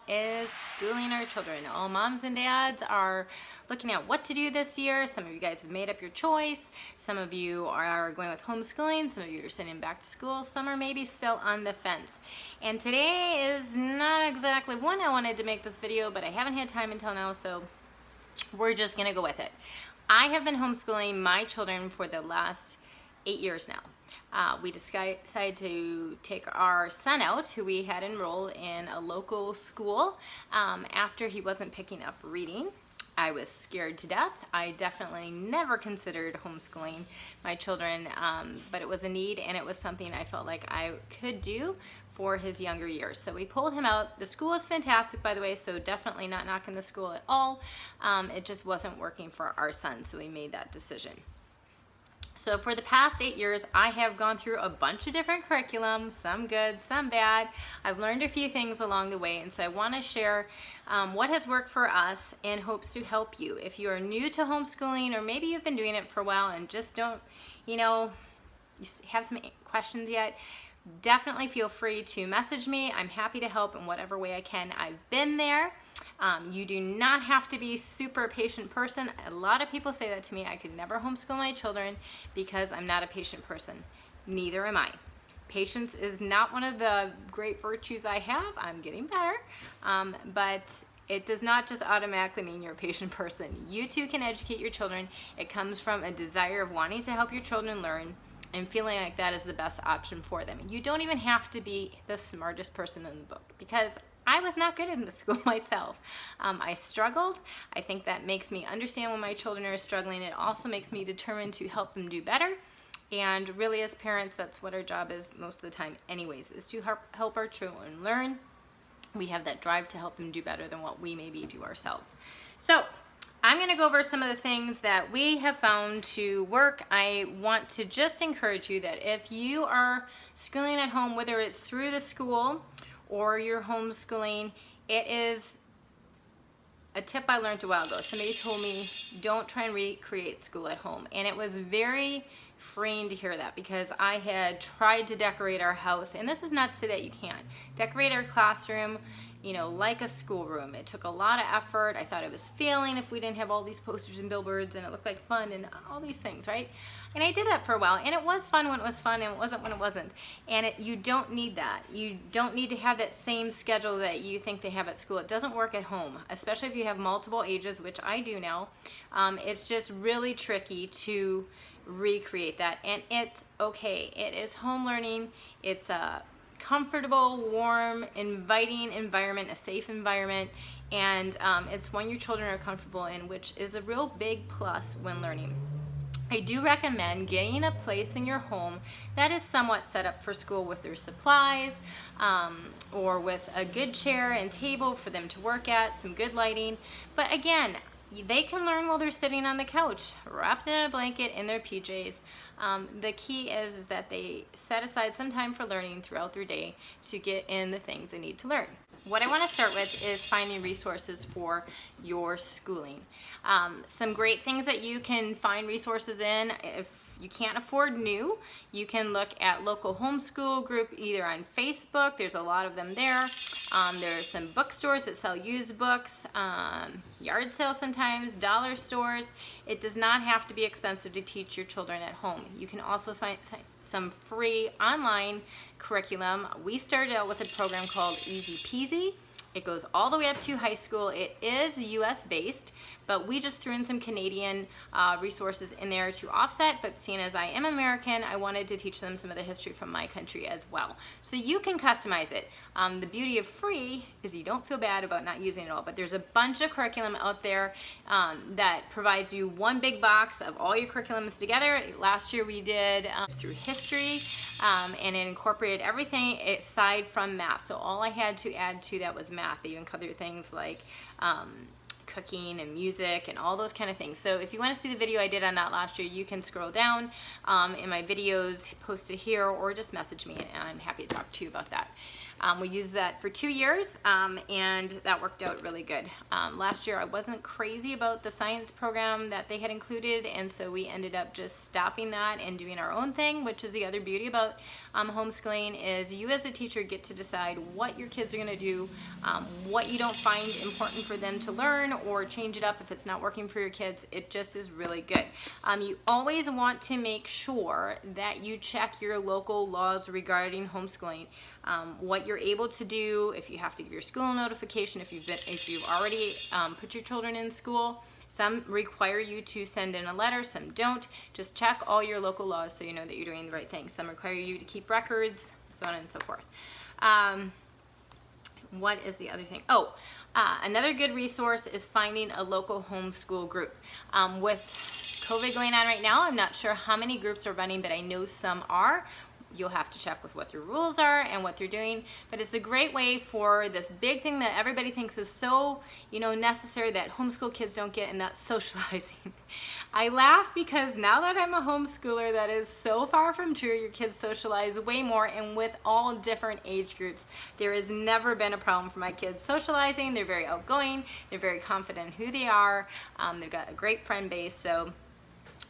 is schooling our children. All moms and dads are looking at what to do this year. Some of you guys have made up your choice. Some of you are going with homeschooling. Some of you are sending back to school. Some are maybe still on the fence. And today is not exactly when I wanted to make this video, but I haven't had time until now, so we're just gonna go with it. I have been homeschooling my children for the last 8 years now. We decided to take our son out, who we had enrolled in a local school, after he wasn't picking up reading. I was scared to death. I definitely never considered homeschooling my children, but it was a need and it was something I felt like I could do for his younger years. So we pulled him out. The school is fantastic, by the way, so definitely not knocking the school at all. It just wasn't working for our son, so we made that decision. So for the past 8 years, I have gone through a bunch of different curriculums, some good, some bad. I've learned a few things along the way, and so I want to share what has worked for us in hopes to help you. If you are new to homeschooling, or maybe you've been doing it for a while and just don't, you have some questions yet, definitely feel free to message me. I'm happy to help in whatever way I can. I've been there. You do not have to be a super patient person. A lot of people say that to me. I could never homeschool my children because I'm not a patient person. Neither am I. Patience is not one of the great virtues I have. I'm getting better. But it does not just automatically mean you're a patient person. You too can educate your children. It comes from a desire of wanting to help your children learn and feeling like that is the best option for them. You don't even have to be the smartest person in the book, because I was not good in the school myself. I struggled. I think that makes me understand when my children are struggling. It also makes me determined to help them do better. And really, as parents, that's what our job is most of the time anyways, is to help our children learn. We have that drive to help them do better than what we maybe do ourselves. So I'm going to go over some of the things that we have found to work. I want to just encourage you that if you are schooling at home, whether it's through the school or you're homeschooling, it is a tip I learned a while ago. Somebody told me, don't try and recreate school at home. And it was very freeing to hear that, because I had tried to decorate our house, and this is not to say that you can't. Decorate our classroom, like a schoolroom. It took a lot of effort. I thought it was failing if we didn't have all these posters and billboards and it looked like fun and all these things, right? And I did that for a while, and it was fun when it was fun and it wasn't when it wasn't. And you don't need that. You don't need to have that same schedule that you think they have at school. It doesn't work at home, especially if you have multiple ages, which I do now. It's just really tricky to recreate that, and it's okay. It is home learning. It's a comfortable, warm, inviting environment, a safe environment, and it's one your children are comfortable in, which is a real big plus when learning. I do recommend getting a place in your home that is somewhat set up for school, with their supplies, or with a good chair and table for them to work at, some good lighting. But again, they can learn while they're sitting on the couch, wrapped in a blanket in their PJs. The key is that they set aside some time for learning throughout their day to get in the things they need to learn. What I want to start with is finding resources for your schooling. Some great things that you can find resources in. If you can't afford new, you can look at local homeschool group either on Facebook. There's a lot of them there. There's some bookstores that sell used books, yard sales sometimes, dollar stores. It does not have to be expensive to teach your children at home. You can also find some free online curriculum. We started out with a program called Easy Peasy. It goes all the way up to high school. It is US based, but we just threw in some Canadian resources in there to offset. But seeing as I am American, I wanted to teach them some of the history from my country as well. So you can customize it. The beauty of free is you don't feel bad about not using it all, but there's a bunch of curriculum out there that provides you one big box of all your curriculums together. Last year we did through history, and it incorporated everything aside from math. So all I had to add to that was math. They even covered things like cooking and music and all those kind of things. So if you want to see the video I did on that last year, you can scroll down in my videos posted here, or just message me and I'm happy to talk to you about that. We used that for 2 years, and that worked out really good. Last year I wasn't crazy about the science program that they had included, and so we ended up just stopping that and doing our own thing, which is the other beauty about homeschooling, is you as a teacher get to decide what your kids are going to do, what you don't find important for them to learn, or change it up if it's not working for your kids. It just is really good. You always want to make sure that you check your local laws regarding homeschooling, what you're able to do, if you have to give your school a notification, if you've already put your children in school. Some require you to send in a letter, some don't. Just check all your local laws so you know that you're doing the right thing. Some require you to keep records, so on and so forth. What is the other thing? Another good resource is finding a local homeschool group. With COVID going on right now, I'm not sure how many groups are running, but I know some are. You'll have to check with what their rules are and what they're doing, but it's a great way for this big thing that everybody thinks is so, necessary that homeschool kids don't get, and that's socializing. I laugh because now that I'm a homeschooler, that is so far from true. Your kids socialize way more, and with all different age groups. There has never been a problem for my kids socializing. They're very outgoing. They're very confident in who they are. They've got a great friend base, so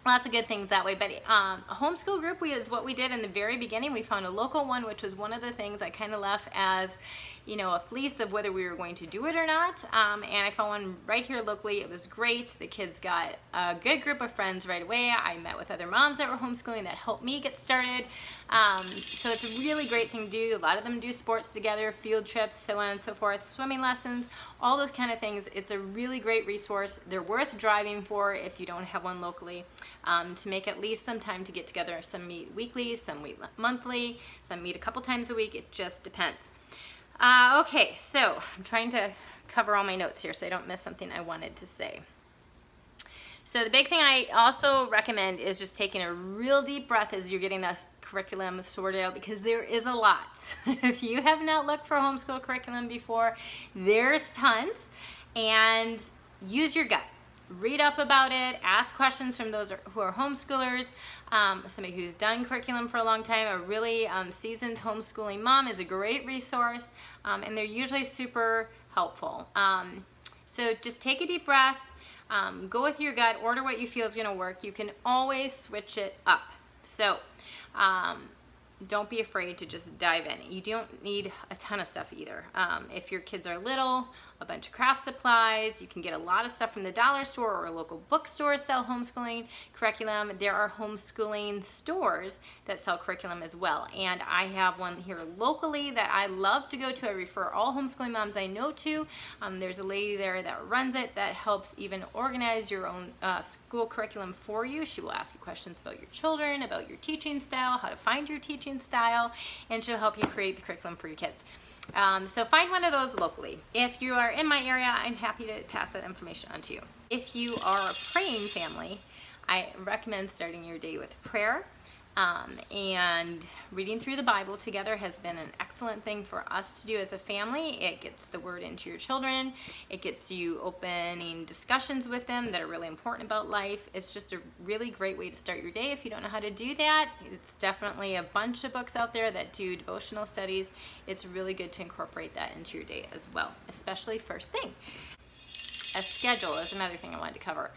lots of good things that way. But a homeschool group is what we did in the very beginning. We found a local one, which was one of the things I kind of left as, a fleece of whether we were going to do it or not. And I found one right here locally. It was great. The kids got a good group of friends right away. I met with other moms that were homeschooling that helped me get started. So it's a really great thing to do. A lot of them do sports together, field trips, so on and so forth, swimming lessons, all those kind of things. It's a really great resource. They're worth driving for if you don't have one locally, to make at least some time to get together. Some meet weekly, some meet monthly, some meet a couple times a week. It just depends. Okay, so I'm trying to cover all my notes here so I don't miss something I wanted to say. So the big thing I also recommend is just taking a real deep breath as you're getting this curriculum sorted out, because there is a lot. If you have not looked for homeschool curriculum before, there's tons, and use your gut. Read up about it, ask questions from those who are homeschoolers, somebody who's done curriculum for a long time. A really seasoned homeschooling mom is a great resource, and they're usually super helpful. So just take a deep breath, go with your gut, order what you feel is going to work. You can always switch it up. So don't be afraid to just dive in. You don't need a ton of stuff either. If your kids are little, a bunch of craft supplies, you can get a lot of stuff from the dollar store, or local bookstores sell homeschooling curriculum. There are homeschooling stores that sell curriculum as well. And I have one here locally that I love to go to. I refer all homeschooling moms I know to. There's a lady there that runs it that helps even organize your own school curriculum for you. She will ask you questions about your children, about your teaching style, how to find your teaching style, and she'll help you create the curriculum for your kids. So find one of those locally. If you are in my area, I'm happy to pass that information on to you. If you are a praying family, I recommend starting your day with prayer. And reading through the Bible together has been an excellent thing for us to do as a family. It gets the word into your children. It gets you opening discussions with them that are really important about life. It's just a really great way to start your day. If you don't know how to do that, it's definitely a bunch of books out there that do devotional studies. It's really good to incorporate that into your day as well, especially first thing. A schedule is another thing I wanted to cover.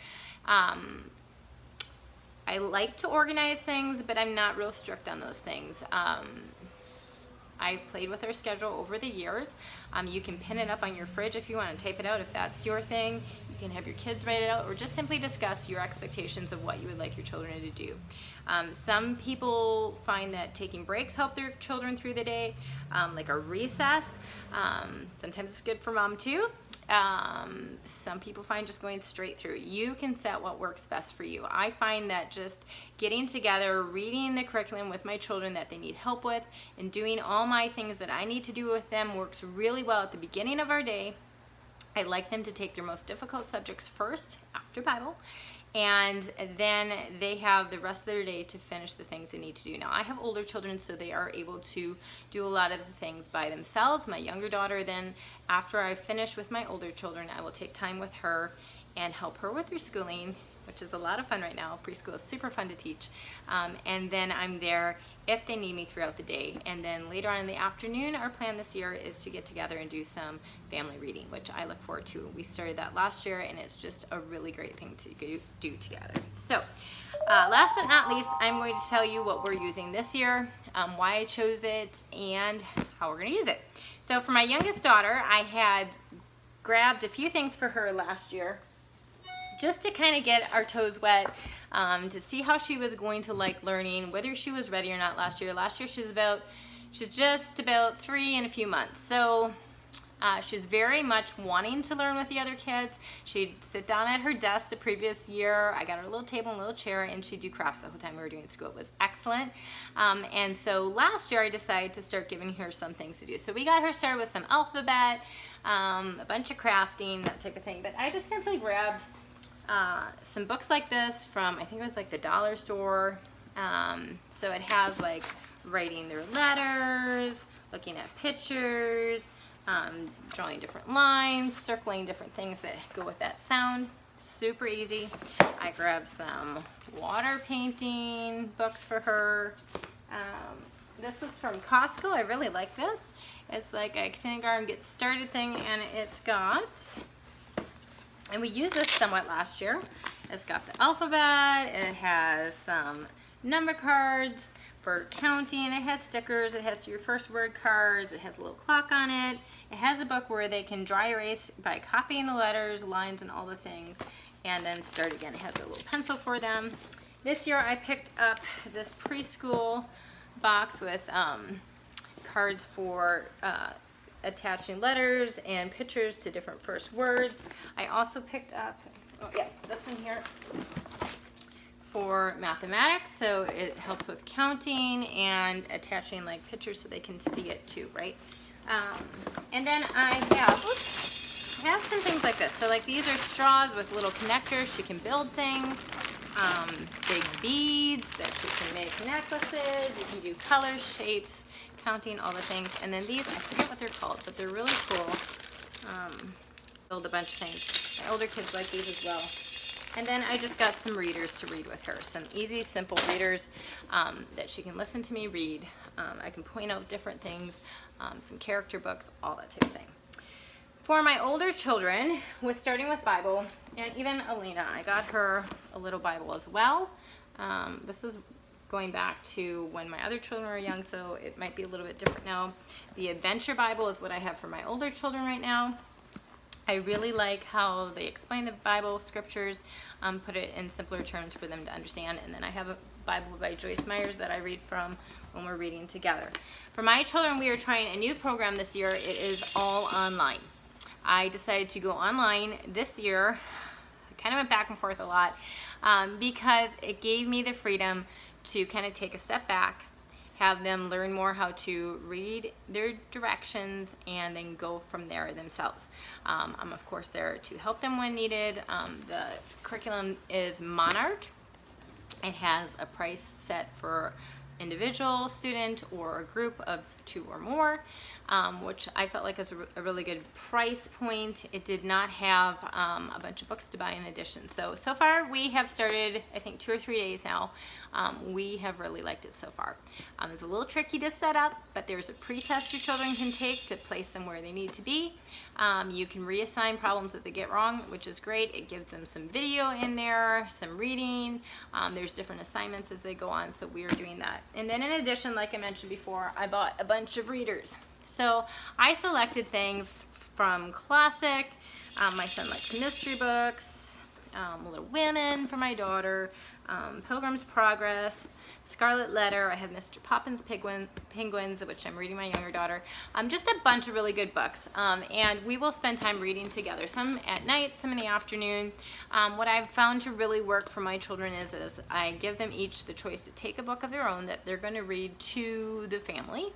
I like to organize things, but I'm not real strict on those things. I've played with our schedule over the years. You can pin it up on your fridge if you want to tape it out, if that's your thing. You can have your kids write it out, or just simply discuss your expectations of what you would like your children to do. Some people find that taking breaks help their children through the day, like a recess. Sometimes it's good for mom too. Some people find just going straight through. You can set what works best for you. I find that just getting together, reading the curriculum with my children that they need help with, and doing all my things that I need to do with them works really well at the beginning of our day. I like them to take their most difficult subjects first after Bible, and then they have the rest of their day to finish the things they need to do. Now, I have older children, so they are able to do a lot of the things by themselves. My younger daughter, then, after I finish with my older children, I will take time with her and help her with her schooling, which is a lot of fun right now. Preschool is super fun to teach. And then I'm there if they need me throughout the day. And then later on in the afternoon, our plan this year is to get together and do some family reading, which I look forward to. We started that last year, and it's just a really great thing to do together. So last but not least, I'm going to tell you what we're using this year, why I chose it, and how we're going to use it. So for my youngest daughter, I had grabbed a few things for her last year just to kind of get our toes wet, to see how she was going to like learning, whether she was ready or not last year. Last year she's just about 3 and a few months. So she's very much wanting to learn with the other kids. She'd sit down at her desk the previous year. I got her a little table and a little chair, and she'd do crafts the whole time we were doing school. It was excellent. And so last year I decided to start giving her some things to do. So we got her started with some alphabet, a bunch of crafting, that type of thing. But I just simply grabbed some books like this from, I think it was like the dollar store. So it has like writing their letters, looking at pictures, drawing different lines, circling different things that go with that sound. Super easy. I grabbed some water painting books for her. This is from Costco. I really like this. It's like a kindergarten get started thing, and it's got, and we used this somewhat last year. It's got the alphabet, it has some number cards for counting, it has stickers, it has your first word cards, it has a little clock on it. It has a book where they can dry erase by copying the letters, lines, and all the things, and then start again. It has a little pencil for them. This year I picked up this preschool box with cards for attaching letters and pictures to different first words. I also picked up, this one here for mathematics, so it helps with counting and attaching like pictures so they can see it too, right? And then I have some things like this. So like these are straws with little connectors. She can build things. Big beads that she can make necklaces. You can do colors, shapes, counting, all the things. And then these, I forget what they're called, but they're really cool. Build a bunch of things. My older kids like these as well. And then I just got some readers to read with her. Some easy, simple readers that she can listen to me read. I can point out different things, some character books, all that type of thing. For my older children, starting with Bible, and even Alina, I got her a little Bible as well. This was going back to when my other children were young, so it might be a little bit different now. The Adventure Bible is what I have for my older children right now. I really like how they explain the Bible scriptures, put it in simpler terms for them to understand. And then I have a Bible by Joyce Myers that I read from when we're reading together. For my children, we are trying a new program this year. It is all online. I decided to go online this year. I kind of went back and forth a lot because it gave me the freedom to kind of take a step back, have them learn more how to read their directions, and then go from there themselves. I'm of course there to help them when needed. The curriculum is Monarch. It has a price set for individual student or a group of 2 or more, which I felt like is a really good price point. It did not have a bunch of books to buy in addition. So far we have started, I think 2 or 3 days now. We have really liked it so far. It's a little tricky to set up, but there's a pre-test your children can take to place them where they need to be. You can reassign problems that they get wrong, which is great. It gives them some video in there, some reading. There's different assignments as they go on, so we are doing that. And then in addition, like I mentioned before, I bought a bunch of readers. So I selected things from classic. My son likes mystery books, Little Women for my daughter, Pilgrim's Progress, Scarlet Letter. I have Mr. Poppins' Penguins, which I'm reading my younger daughter. Just a bunch of really good books. And we will spend time reading together, some at night, some in the afternoon. What I've found to really work for my children is I give them each the choice to take a book of their own that they're going to read to the family.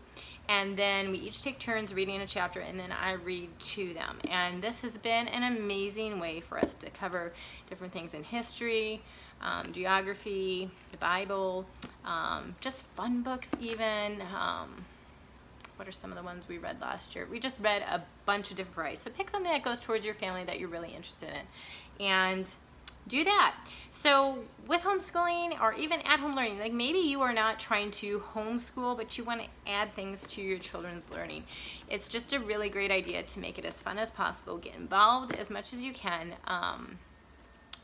And then we each take turns reading a chapter, and then I read to them. And this has been an amazing way for us to cover different things in history, geography, the Bible, just fun books even. What are some of the ones we read last year? We just read a bunch of different varieties. So pick something that goes towards your family that you're really interested in. And do that. So with homeschooling or even at-home learning, like maybe you are not trying to homeschool, but you want to add things to your children's learning. It's just a really great idea to make it as fun as possible. Get involved as much as you can,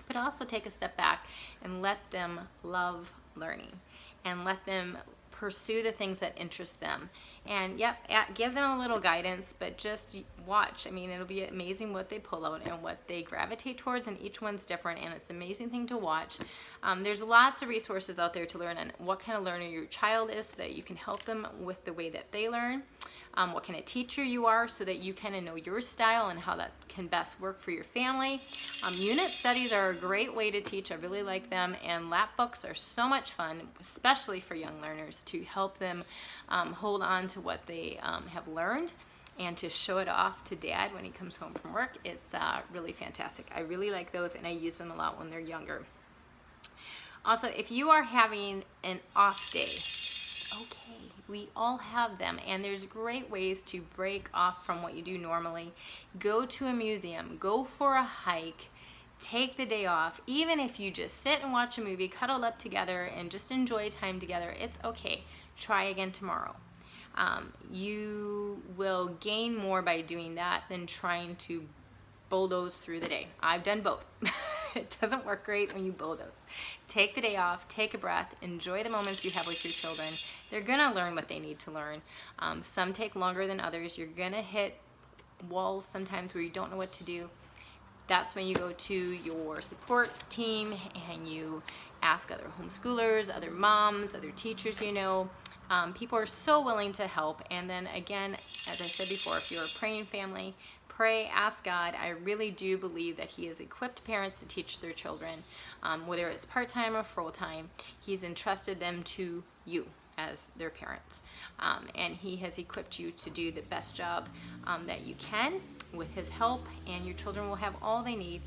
but also take a step back and let them love learning and let them pursue the things that interest them. And yep, give them a little guidance, but just watch. I mean, it'll be amazing what they pull out and what they gravitate towards, and each one's different, and it's an amazing thing to watch. There's lots of resources out there to learn on what kind of learner your child is so that you can help them with the way that they learn. What kind of teacher you are so that you kind of know your style and how that can best work for your family. Unit studies are a great way to teach. I really like them, and lap books are so much fun, especially for young learners, to help them hold on to what they have learned and to show it off to dad when he comes home from work. It's really fantastic. I really like those, and I use them a lot when they're younger. Also, if you are having an off day, okay, we all have them, and there's great ways to break off from what you do normally. Go to a museum, go for a hike, take the day off. Even if you just sit and watch a movie, cuddle up together, and just enjoy time together, it's okay. Try again tomorrow. You will gain more by doing that than trying to bulldoze through the day. I've done both. It doesn't work great when you bulldoze. Take the day off, take a breath, enjoy the moments you have with your children. They're gonna learn what they need to learn. Some take longer than others. You're gonna hit walls sometimes where you don't know what to do. That's when you go to your support team and you ask other homeschoolers, other moms, other teachers you know. People are so willing to help. And then again, as I said before, if you're a praying family, pray, ask God. I really do believe that He has equipped parents to teach their children, whether it's part-time or full-time. He's entrusted them to you as their parents. And He has equipped you to do the best job that you can with His help, and your children will have all they need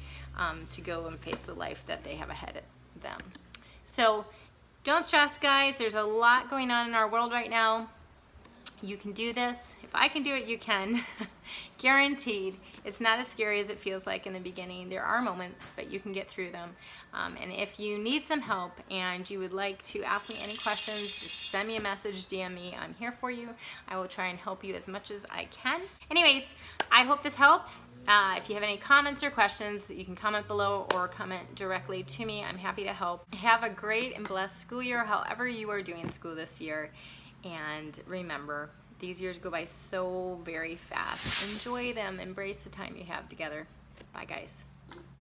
to go and face the life that they have ahead of them. So don't stress, guys. There's a lot going on in our world right now. You can do this. If I can do it, you can. Guaranteed. It's not as scary as it feels like in the beginning. There are moments, but you can get through them. And if you need some help and you would like to ask me any questions, just send me a message, DM me. I'm here for you. I will try and help you as much as I can. Anyways, I hope this helps. If you have any comments or questions, you can comment below or comment directly to me. I'm happy to help. Have a great and blessed school year, however you are doing school this year. And remember, these years go by so very fast. Enjoy them. Embrace the time you have together. Bye, guys.